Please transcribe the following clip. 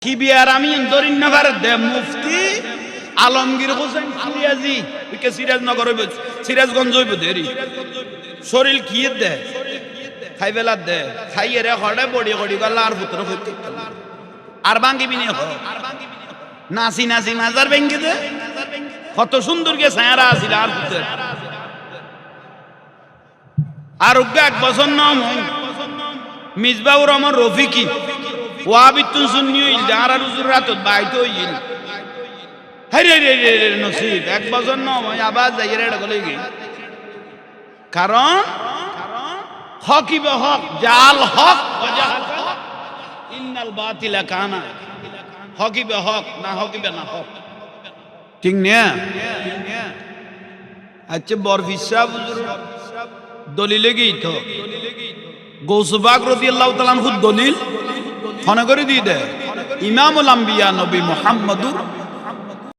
কি বিয়ার আমি দরিন্নগর দে মুফতি আলমগীর হোসেন সিরাজি কে সিরাজনগর হইব সিরাজগঞ্জ হইব দেরি শরীর কি দে খাইবেলা দে খাইয়ে রে হড়ে বড়ি গড়ি গলা আর পুত্র হইতে আর ভাঙ্গি বিনি হ নাসি নাসি মাজার ভেঙ্গে দে কত সুন্দর গে ছায়ারা আছিল আর পুত্র আর উগ্গা এক বছর নাম মিসবাউর রহমান রফিকি ওয়াবিতুন সুন্নি হইল আর হুজুর রাতত বাইত হইল হাইরে রে রে নসিব এক বছর নাম আবার যাইয়ে রে গলে গে কারণ হকিব হক জাল হক ওয়াজাহাকা ইন্নাল বাতিলা কানা হকিব হক না হকিবে না হক ঠিক না আচ্ছা বরফিস সাহেব হুজুর দলিলে গই তো গৌসবাগ রাদিয়াল্লাহু তাআলা আনহু দলিল খনে করে দিয়ে দেয় ইমামুল আম্বিয়া নবী মুহাম্মদুর